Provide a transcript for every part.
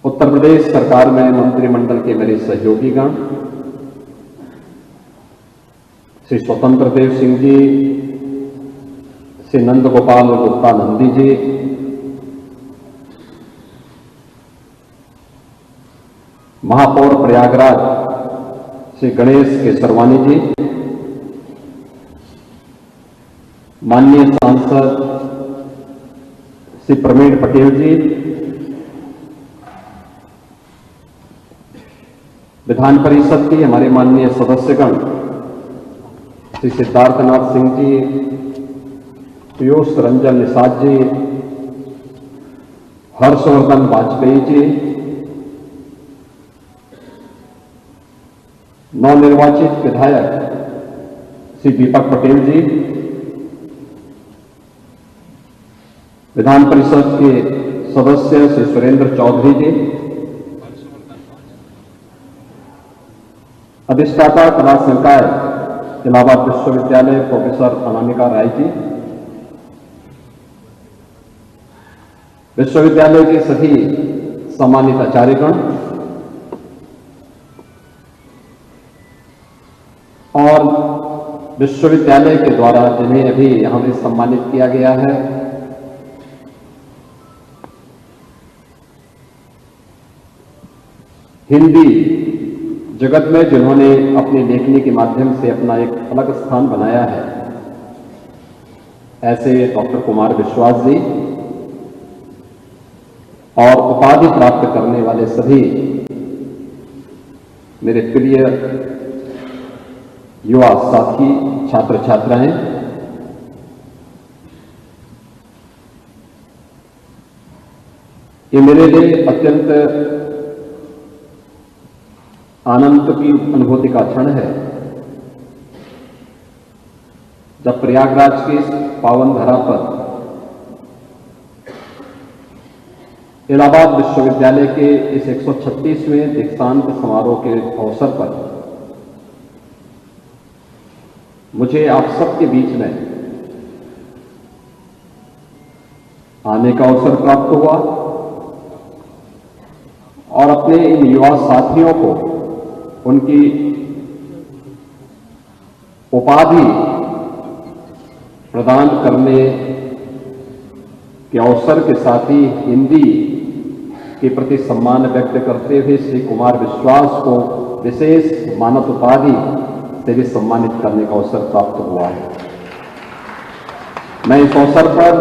उत्तर प्रदेश सरकार में मंत्रिमंडल के मेरे सहयोगीगण, श्री स्वतंत्र देव सिंह जी, श्री नंद गोपाल गुप्ता नंदी जी, महापौर प्रयागराज श्री गणेश केसरवानी जी, माननीय सांसद श्री प्रवीण पटेल जी, विधान परिषद के हमारे माननीय सदस्यगण श्री सिद्धार्थनाथ सिंह जी, पीयूष रंजन निषाद जी, हर्षवर्धन वाजपेयी जी, नवनिर्वाचित विधायक श्री दीपक पटेल जी, विधान परिषद के सदस्य श्री सुरेंद्र चौधरी जी, अधिष्ठाता कला संकाय इलाहाबाद विश्वविद्यालय प्रोफेसर अनामिका राय जी, विश्वविद्यालय के सभी सम्मानित आचार्यगण और विश्वविद्यालय के द्वारा जिन्हें अभी यहां भी सम्मानित किया गया है, हिंदी जगत में जिन्होंने अपनी लेखनी के माध्यम से अपना एक अलग स्थान बनाया है, ऐसे डॉक्टर कुमार विश्वास जी और उपाधि प्राप्त करने वाले सभी मेरे प्रिय युवा साथी, छात्र छात्राएं, ये मेरे लिए अत्यंत आनंद की अनुभूति का क्षण है जब प्रयागराज की इस पावन धरा पर इलाहाबाद विश्वविद्यालय के इस 136वें दीक्षांत समारोह के अवसर पर मुझे आप सबके बीच में आने का अवसर प्राप्त हुआ और अपने इन युवा साथियों को उनकी उपाधि प्रदान करने के अवसर के साथ ही हिंदी के प्रति सम्मान व्यक्त करते हुए श्री कुमार विश्वास को विशेष मानद उपाधि से भी सम्मानित करने का अवसर प्राप्त हुआ है। मैं इस अवसर पर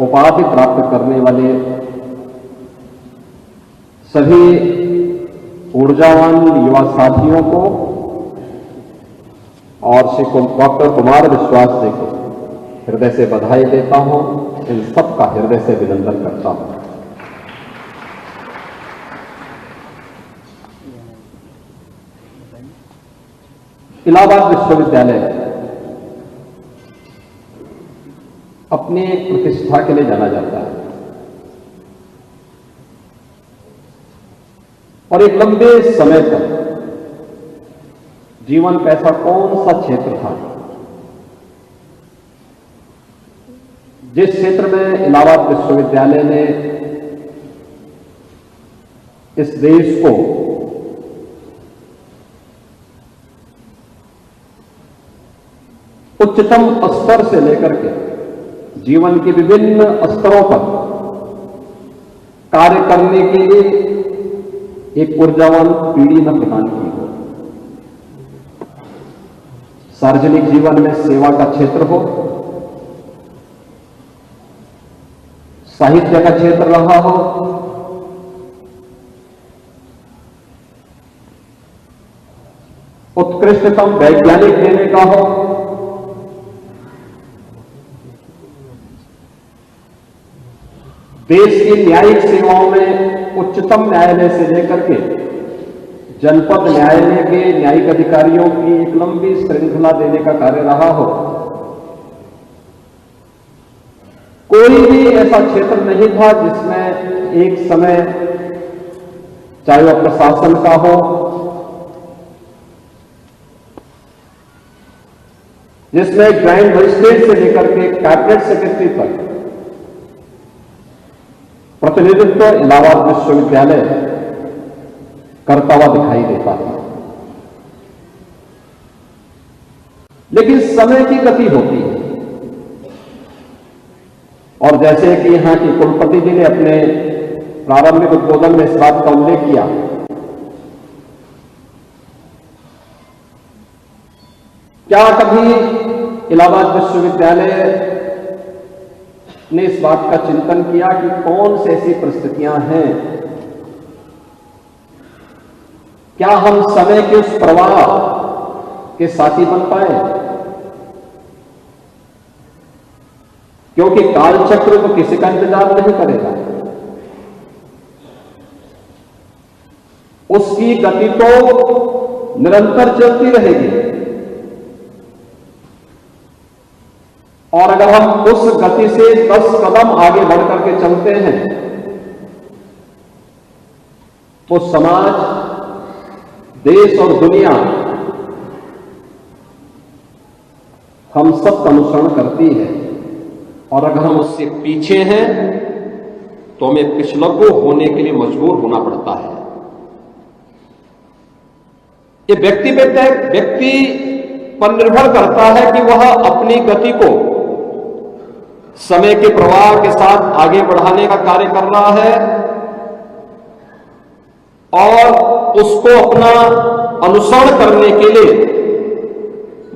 उपाधि प्राप्त करने वाले सभी ऊर्जावान युवा साथियों को और श्री डॉक्टर कुमार विश्वास जी को हृदय से बधाई देता हूं, इन सबका हृदय से अभिनंदन करता हूं। इलाहाबाद विश्वविद्यालय अपनी प्रतिष्ठा के लिए जाना जाता है और एक लंबे समय तक जीवन का ऐसा कौन सा क्षेत्र था जिस क्षेत्र में इलाहाबाद विश्वविद्यालय ने इस देश को उच्चतम स्तर से लेकर के जीवन के विभिन्न स्तरों पर कार्य करने के लिए एक ऊर्जावान पीढ़ी न प्रदान की हो। सार्वजनिक जीवन में सेवा का क्षेत्र हो, साहित्य का क्षेत्र रहा हो, उत्कृष्टतम वैज्ञानिक देने का हो, देश की न्यायिक सेवाओं में उच्चतम न्यायालय से लेकर के जनपद न्यायालय के न्यायिक अधिकारियों की एक लंबी श्रृंखला देने का कार्य रहा हो, कोई भी ऐसा क्षेत्र नहीं था जिसमें एक समय, चाहे वह प्रशासन का हो, जिसमें ग्रैंड मजिस्ट्रेट से लेकर के कैबिनेट सेक्रेटरी तक प्रतिनिधित्व इलाहाबाद विश्वविद्यालय करता हुआ दिखाई देता है। लेकिन समय की गति होती है, और जैसे कि यहां के कुलपति जी ने अपने प्रारंभिक उद्बोधन में इस बात का उल्लेख किया, क्या कभी इलाहाबाद विश्वविद्यालय ने इस बात का चिंतन किया कि कौन सी ऐसी परिस्थितियां हैं, क्या हम समय के उस प्रवाह के साथी बन पाए? क्योंकि कालचक्र तो किसी का इंतजार नहीं करेगा, उसकी गति तो निरंतर चलती रहेगी, और अगर हम उस गति से 10 कदम आगे बढ़ करके चलते हैं तो समाज, देश और दुनिया हम सब का अनुसरण करती है, और अगर हम उससे पीछे हैं तो हमें पिछलग्गू होने के लिए मजबूर होना पड़ता है। ये व्यक्ति पर निर्भर करता है कि वह अपनी गति को समय के प्रवाह के साथ आगे बढ़ाने का कार्य कर रहा है और उसको अपना अनुसरण करने के लिए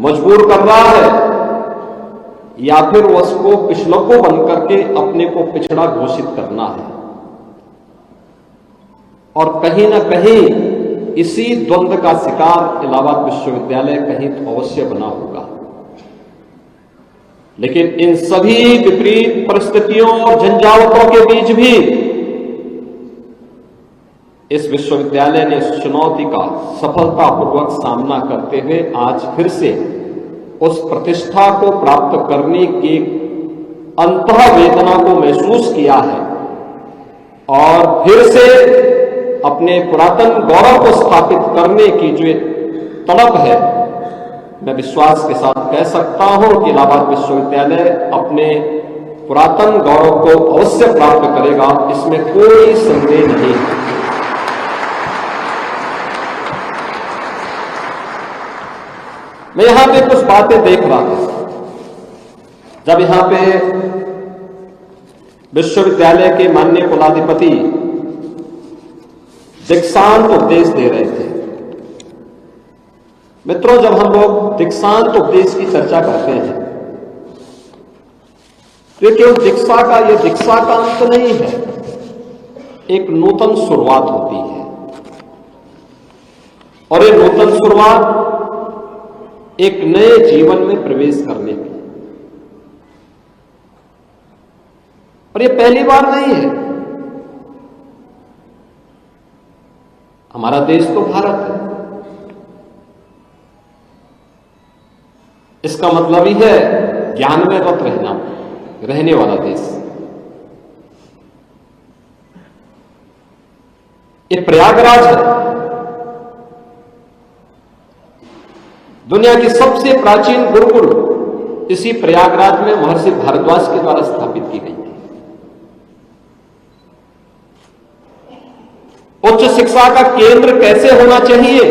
मजबूर कर रहा है, या फिर उसको पिछलग्गू बन करके अपने को पिछड़ा घोषित करना है। और कहीं ना कहीं इसी द्वंद्व का शिकार इलाहाबाद विश्वविद्यालय कहीं तो अवश्य बना होगा। लेकिन इन सभी विपरीत परिस्थितियों और झंझावतों के बीच भी इस विश्वविद्यालय ने इस चुनौती का सफलतापूर्वक सामना करते हुए आज फिर से उस प्रतिष्ठा को प्राप्त करने की अंतःवेदना को महसूस किया है, और फिर से अपने पुरातन गौरव को स्थापित करने की जो तड़प है, मैं विश्वास के साथ कह सकता हूं कि इलाहाबाद विश्वविद्यालय अपने पुरातन गौरव को अवश्य प्राप्त करेगा, इसमें कोई संदेह नहीं है। मैं यहां पे कुछ बातें देख रहा था जब यहां पे विश्वविद्यालय के माननीय कुलाधिपति दीक्षांत उपदेश दे रहे थे। मित्रों, जब हम लोग दीक्षांत उपदेश की चर्चा करते हैं तो ये केवल दीक्षा का अंत नहीं है, एक नूतन शुरुआत होती है, और ये नूतन शुरुआत एक नए जीवन में प्रवेश करने की। और ये पहली बार नहीं है। हमारा देश तो भारत है, इसका मतलब ही है ज्ञान में रत रहने वाला देश। ये प्रयागराज है, दुनिया की सबसे प्राचीन गुरुकुल इसी प्रयागराज में महर्षि भारद्वाज के द्वारा स्थापित की गई थी। उच्च शिक्षा का केंद्र कैसे होना चाहिए,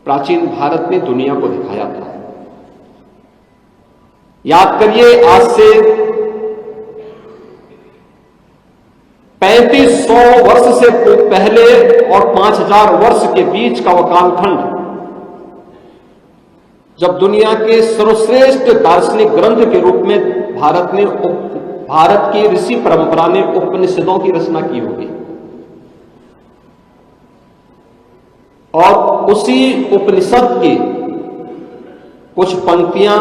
प्राचीन भारत ने दुनिया को दिखाया था। याद करिए, आज से 3500 वर्ष से पहले और 5000 वर्ष के बीच का वह कालखंड, जब दुनिया के सर्वश्रेष्ठ दार्शनिक ग्रंथ के रूप में भारत की ऋषि परंपरा ने उपनिषदों की रचना की होगी, और उसी उपनिषद की कुछ पंक्तियां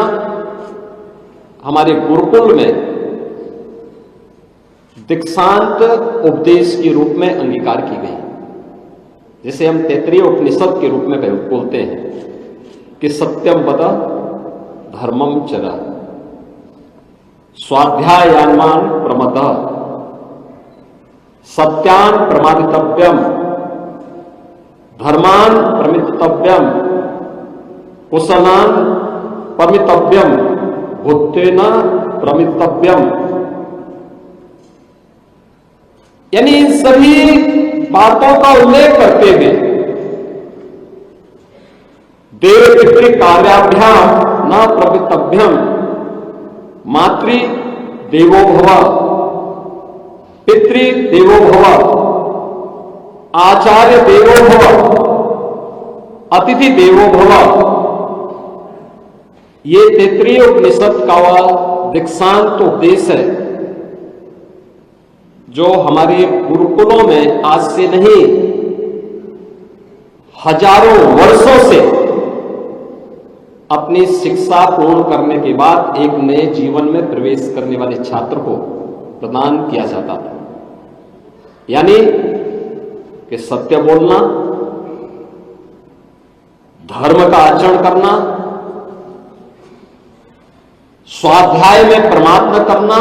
हमारे गुरुकुल में दीक्षांत उपदेश के रूप में अंगीकार की गई, जिसे हम तैत्तिरीय उपनिषद के रूप में बोलते हैं कि सत्यम वद धर्मम चर स्वाध्यायान्मान प्रमदः सत्यान प्रमादितव्यम धर्मान प्रमितव्यम कुशलान प्रमितव्यम बुद्धेन प्रमितव्यम। यानी इन सभी बातों का उल्लेख करते हुए देव पितृ कार्याभ्याम न प्रवृत्तभ्यम मातृ देवो भव पितृ देवो भव आचार्य देवो भव अतिथि देवो भव, ये तैत्तिरीय उपनिषद का दीक्षांत उपदेश है जो हमारे गुरुकुलों में आज से नहीं हजारों वर्षों से अपनी शिक्षा पूर्ण करने के बाद एक नए जीवन में प्रवेश करने वाले छात्र को प्रदान किया जाता था। यानी कि सत्य बोलना, धर्म का आचरण करना, स्वाध्याय में परमात्मा करना,